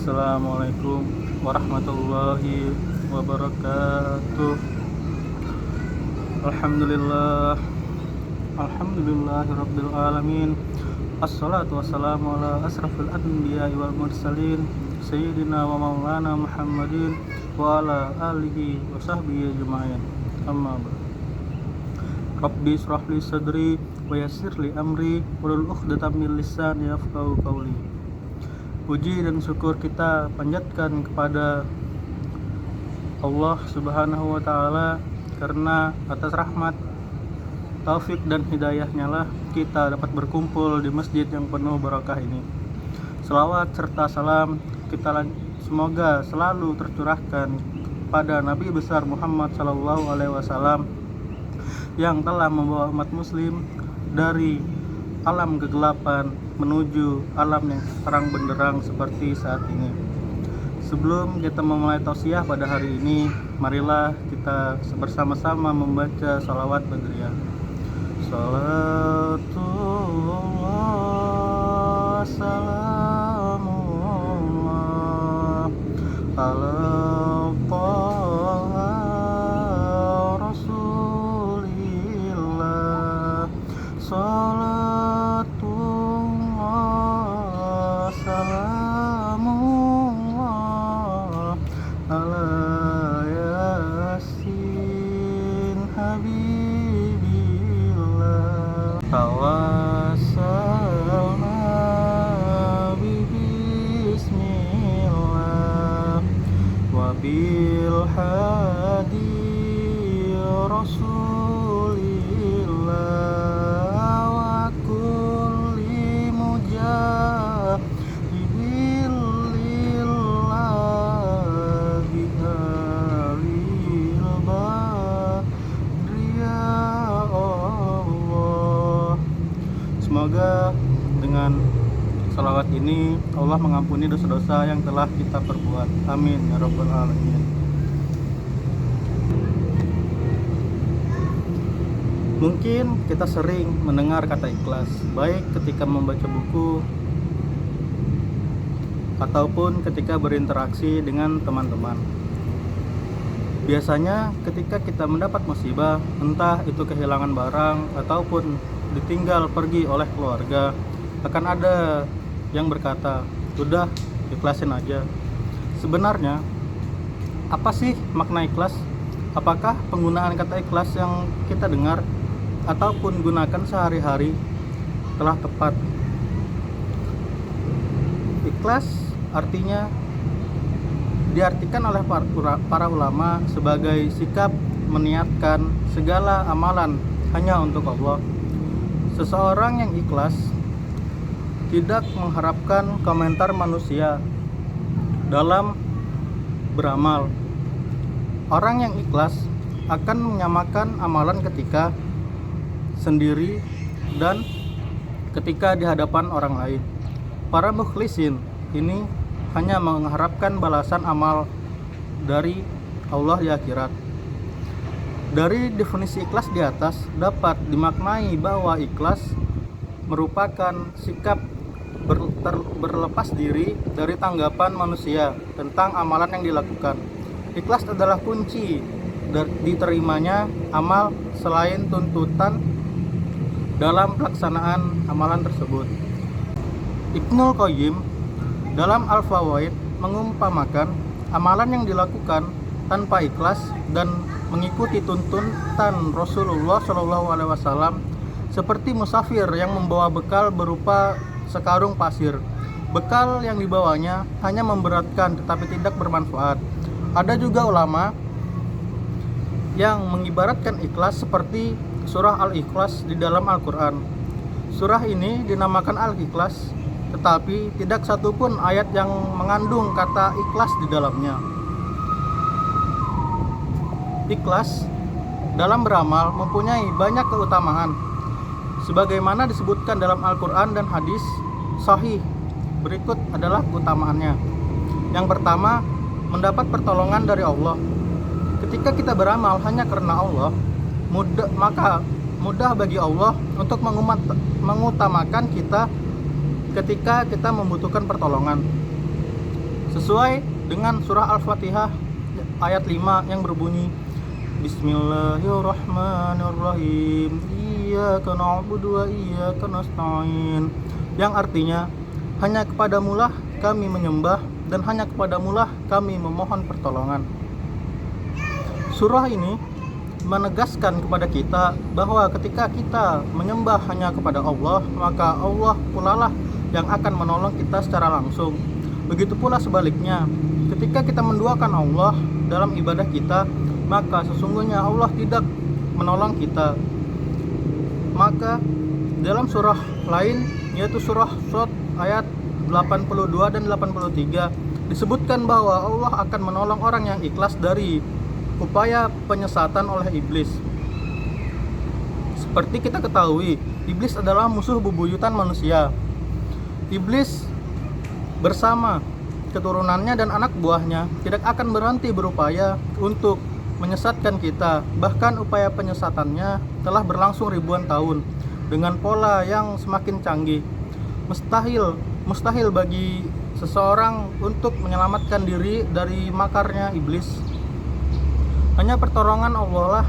Assalamualaikum warahmatullahi wabarakatuh. Alhamdulillah, alhamdulillahirabbil alamin. Assalatu wassalamu ala asrafil anbiya'i wal mursalin sayyidina wa maulana Muhammadin wa ala alihi wa sahbihi ajma'in. Amma ba'd. Rabbi israh li sadri wa yassir li amri wahlul 'uqdatam min lisani yafqahu qawli. Puji dan syukur kita panjatkan kepada Allah Subhanahu wa taala karena atas rahmat, taufik dan hidayahnya lah kita dapat berkumpul di masjid yang penuh barakah ini. Selawat serta salam semoga selalu tercurahkan pada Nabi besar Muhammad sallallahu alaihi wasallam yang telah membawa umat muslim dari alam kegelapan menuju alam yang terang benderang seperti saat ini. Sebelum kita memulai tausiah pada hari ini, marilah kita bersama-sama membaca salawat badriyah. Salatullah salamullah ala taha rasulillah. Salatullah salamullah ala yasin habibillah. Tawassalna bismillah wa bil hadi rasulillah wa kulli mujahidin lillahi alil badri ya Allah. Semoga dengan salawat ini Allah mengampuni dosa-dosa yang telah kita perbuat. Amin ya rabbal alamin. Mungkin kita sering mendengar kata ikhlas, baik ketika membaca buku ataupun ketika berinteraksi dengan teman-teman. Biasanya ketika kita mendapat musibah, entah itu kehilangan barang ataupun ditinggal pergi oleh keluarga, akan ada yang berkata, "Udah, ikhlasin aja." Sebenarnya, apa sih makna ikhlas? Apakah penggunaan kata ikhlas yang kita dengar ataupun gunakan sehari-hari telah tepat? Ikhlas artinya diartikan oleh para ulama sebagai sikap meniatkan segala amalan hanya untuk Allah. Seseorang yang ikhlas tidak mengharapkan komentar manusia dalam beramal. Orang yang ikhlas akan menyamakan amalan ketika sendiri dan ketika di hadapan orang lain. Para mukhlisin ini hanya mengharapkan balasan amal dari Allah di akhirat. Dari definisi ikhlas di atas dapat dimaknai bahwa ikhlas merupakan sikap berlepas diri dari tanggapan manusia tentang amalan yang dilakukan. Ikhlas adalah kunci diterimanya amal selain tuntutan dalam pelaksanaan amalan tersebut. Ibnul Qayyim dalam Al-Fawaid mengumpamakan amalan yang dilakukan tanpa ikhlas dan mengikuti tuntutan Rasulullah SAW seperti musafir yang membawa bekal berupa sekarung pasir. Bekal yang dibawanya hanya memberatkan tetapi tidak bermanfaat. Ada juga ulama yang mengibaratkan ikhlas seperti surah Al-Ikhlas di dalam Al-Quran. Surah ini dinamakan Al-Ikhlas, tetapi tidak satupun ayat yang mengandung kata ikhlas di dalamnya. Ikhlas dalam beramal mempunyai banyak keutamaan sebagaimana disebutkan dalam Al-Quran dan hadis sahih. Berikut adalah keutamaannya. Yang pertama, mendapat pertolongan dari Allah. Ketika kita beramal hanya karena Allah, maka mudah bagi Allah untuk mengutamakan kita ketika kita membutuhkan pertolongan. sesuai dengan surah Al-Fatihah ayat 5 yang berbunyi Bismillahirrahmanirrahim, Iyyaka na'budu wa iyyaka nasta'in, yang artinya hanya kepadamulah kami menyembah dan hanya kepadamulah kami memohon pertolongan. Surah ini menegaskan kepada kita bahwa ketika kita menyembah hanya kepada Allah, maka Allah pula lah yang akan menolong kita secara langsung. Begitu pula sebaliknya, ketika kita menduakan Allah dalam ibadah kita, maka sesungguhnya Allah tidak menolong kita. Maka dalam surah lain, yaitu surah Shad ayat 82 dan 83, disebutkan bahwa Allah akan menolong orang yang ikhlas dari upaya penyesatan oleh iblis. Seperti kita ketahui, iblis adalah musuh bebuyutan manusia. Iblis bersama keturunannya dan anak buahnya tidak akan berhenti berupaya untuk menyesatkan kita. Bahkan upaya penyesatannya telah berlangsung ribuan tahun dengan pola yang semakin canggih. Mustahil bagi seseorang untuk menyelamatkan diri dari makarnya iblis. Hanya pertolongan Allah lah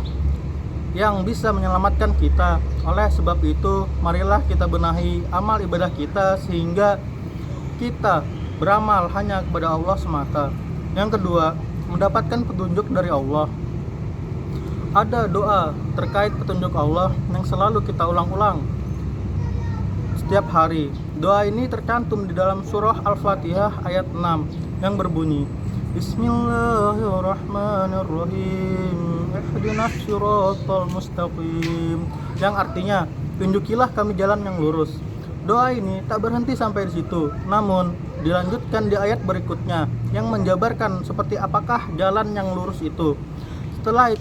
yang bisa menyelamatkan kita. Oleh sebab itu, marilah kita benahi amal ibadah kita sehingga kita beramal hanya kepada Allah semata. Yang kedua, mendapatkan petunjuk dari Allah. Ada doa terkait petunjuk Allah yang selalu kita ulang-ulang setiap hari. Doa ini tercantum di dalam surah Al-Fatihah ayat 6 yang berbunyi Bismillahirrahmanirrahim, ihdinas siratal mustaqim, yang artinya tunjukilah kami jalan yang lurus. Doa ini tak berhenti sampai di situ, namun dilanjutkan di ayat berikutnya yang menjabarkan seperti apakah jalan yang lurus itu. Setelah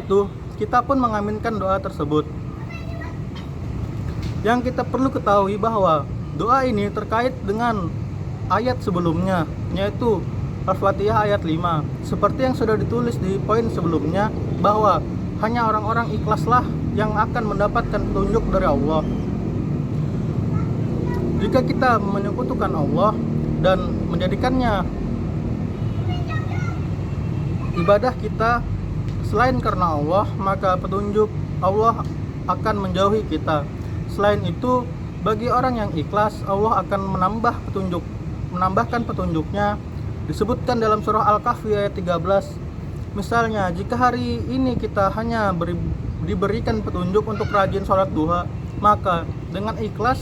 itu kita pun mengaminkan doa tersebut. Yang kita perlu ketahui bahwa doa ini terkait dengan ayat sebelumnya, yaitu Al-Fatihah ayat 5. Seperti yang sudah ditulis di poin sebelumnya, bahwa hanya orang-orang ikhlaslah yang akan mendapatkan petunjuk dari Allah. Jika kita menyekutukan Allah dan menjadikannya ibadah kita selain karena Allah, maka petunjuk Allah akan menjauhi kita. Selain itu, bagi orang yang ikhlas, Allah akan menambahkan petunjuknya. Disebutkan dalam surah Al-Kahfi ayat 13. Misalnya, jika hari ini kita hanya diberikan petunjuk untuk rajin sholat duha, maka dengan ikhlas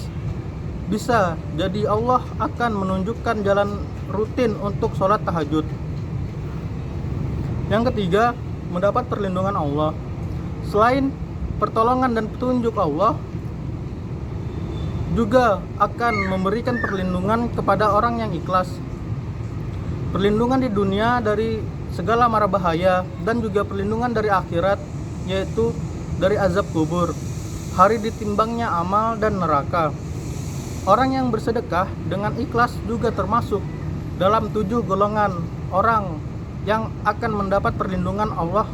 bisa jadi Allah akan menunjukkan jalan rutin untuk sholat tahajud. Yang ketiga, mendapat perlindungan Allah. Selain pertolongan dan petunjuk Allah, juga akan memberikan perlindungan kepada orang yang ikhlas. Perlindungan di dunia dari segala mara bahaya dan juga perlindungan dari akhirat, yaitu dari azab kubur, hari ditimbangnya amal dan neraka. Orang yang bersedekah dengan ikhlas juga termasuk dalam 7 golongan orang yang akan mendapat perlindungan Allah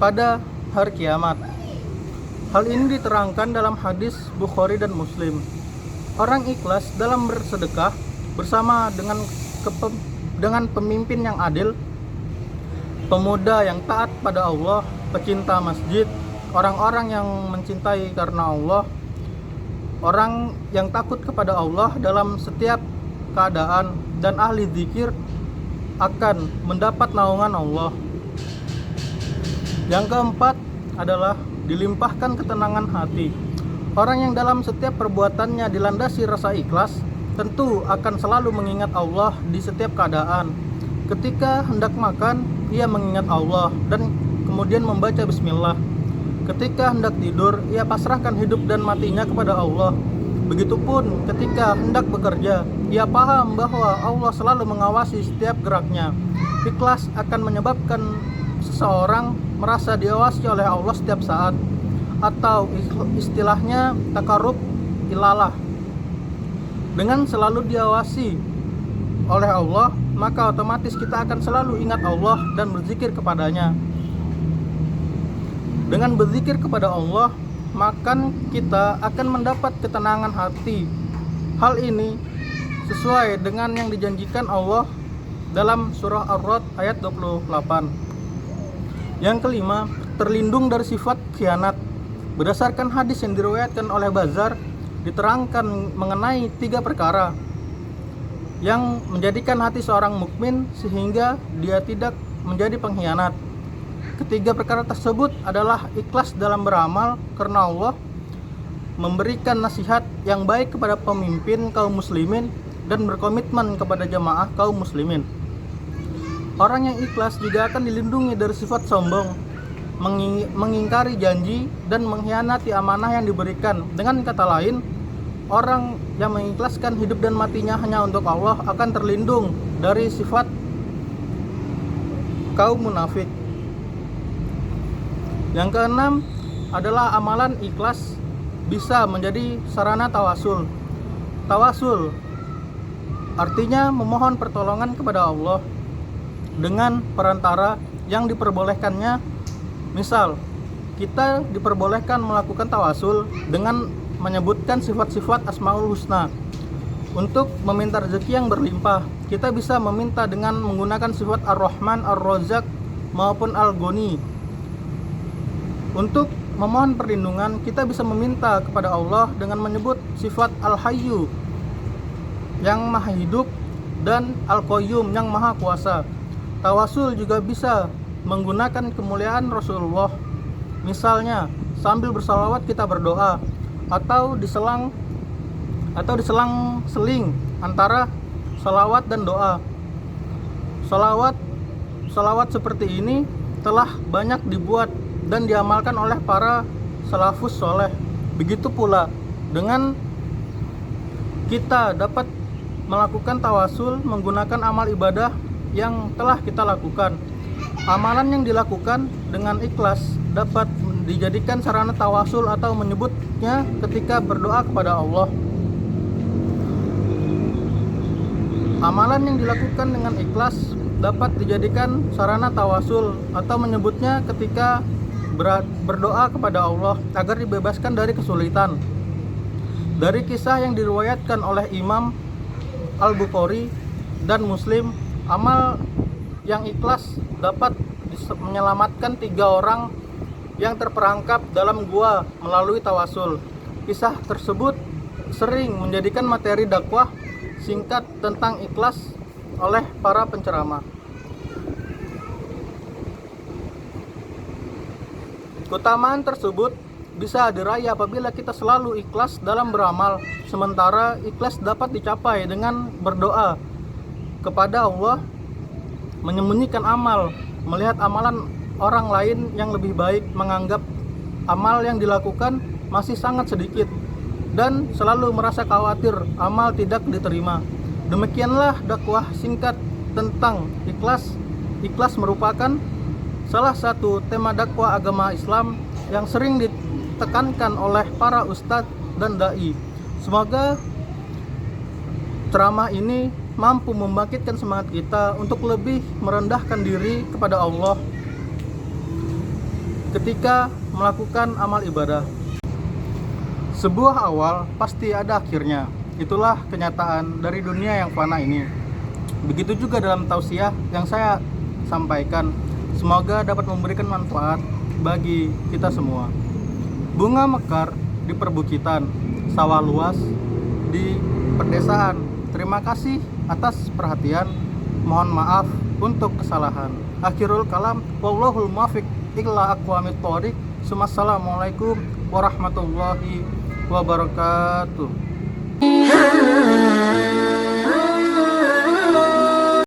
pada hari kiamat. Hal ini diterangkan dalam hadis Bukhari dan Muslim. Orang ikhlas dalam bersedekah bersama dengan pemimpin yang adil, pemuda yang taat pada Allah, pecinta masjid, orang-orang yang mencintai karena Allah, orang yang takut kepada Allah dalam setiap keadaan, dan ahli zikir akan mendapat naungan Allah. Yang keempat adalah dilimpahkan ketenangan hati. Orang yang dalam setiap perbuatannya dilandasi rasa ikhlas tentu akan selalu mengingat Allah di setiap keadaan. Ketika hendak makan, ia mengingat Allah dan kemudian membaca bismillah. Ketika hendak tidur, ia pasrahkan hidup dan matinya kepada Allah. Begitupun ketika hendak bekerja, ia paham bahwa Allah selalu mengawasi setiap geraknya. Ikhlas akan menyebabkan seseorang merasa diawasi oleh Allah setiap saat, atau istilahnya takarrub ilallah. Dengan selalu diawasi oleh Allah, maka otomatis kita akan selalu ingat Allah dan berzikir kepadanya. Dengan berzikir kepada Allah, maka kita akan mendapat ketenangan hati. Hal ini sesuai dengan yang dijanjikan Allah dalam surah Ar-Ra'd ayat 28. Yang kelima, terlindung dari sifat khianat. Berdasarkan hadis yang diriwayatkan oleh Bazar, diterangkan mengenai 3 perkara yang menjadikan hati seorang mukmin sehingga dia tidak menjadi pengkhianat. Ketiga perkara tersebut adalah ikhlas dalam beramal karena Allah, memberikan nasihat yang baik kepada pemimpin kaum muslimin, dan berkomitmen kepada jamaah kaum muslimin. Orang yang ikhlas juga akan dilindungi dari sifat sombong, mengingkari janji, dan mengkhianati amanah yang diberikan. Dengan kata lain, orang yang mengikhlaskan hidup dan matinya hanya untuk Allah akan terlindung dari sifat kaum munafik. Yang keenam adalah amalan ikhlas bisa menjadi sarana tawasul. Tawasul artinya memohon pertolongan kepada Allah dengan perantara yang diperbolehkannya. Misal, kita diperbolehkan melakukan tawasul dengan menyebutkan sifat-sifat Asmaul Husna. Untuk meminta rezeki yang berlimpah, kita bisa meminta dengan menggunakan sifat Ar-Rahman, Ar-Razzaq maupun Al-Ghani. Untuk memohon perlindungan, kita bisa meminta kepada Allah dengan menyebut sifat Al-Hayyu yang maha hidup dan Al-Qayyum yang maha kuasa. Tawasul juga bisa menggunakan kemuliaan Rasulullah. Misalnya, sambil bersalawat kita berdoa, atau diselang-seling antara salawat dan doa. Salawat seperti ini telah banyak dibuat dan diamalkan oleh para salafus soleh. Begitu pula dengan kita dapat melakukan tawasul menggunakan amal ibadah yang telah kita lakukan. Amalan yang dilakukan dengan ikhlas dapat dijadikan sarana tawasul atau menyebutnya ketika berdoa kepada Allah. Amalan yang dilakukan dengan ikhlas dapat dijadikan sarana tawasul atau menyebutnya ketika berdoa kepada Allah agar dibebaskan dari kesulitan. Dari kisah yang diriwayatkan oleh Imam Al-Bukhari dan Muslim, amal yang ikhlas dapat menyelamatkan 3 orang yang terperangkap dalam gua melalui tawasul. Kisah tersebut sering menjadikan materi dakwah singkat tentang ikhlas oleh para penceramah. Keutamaan tersebut bisa diraih apabila kita selalu ikhlas dalam beramal. Sementara ikhlas dapat dicapai dengan berdoa kepada Allah, menyembunyikan amal, melihat amalan orang lain yang lebih baik, menganggap amal yang dilakukan masih sangat sedikit, dan selalu merasa khawatir amal tidak diterima. Demikianlah dakwah singkat tentang ikhlas. Ikhlas merupakan salah satu tema dakwah agama Islam yang sering ditekankan oleh para ustadz dan dai. Semoga ceramah ini mampu membangkitkan semangat kita untuk lebih merendahkan diri kepada Allah ketika melakukan amal ibadah. Sebuah awal pasti ada akhirnya. Itulah kenyataan dari dunia yang fana ini. Begitu juga dalam tausiah yang saya sampaikan. Semoga dapat memberikan manfaat bagi kita semua. Bunga mekar di perbukitan, sawah luas di pedesaan. Terima kasih atas perhatian. Mohon maaf untuk kesalahan. Akhirul kalam, wallahul muwaffiq ila aqwamit thoriq. Assalamualaikum warahmatullahi wabarakatuh.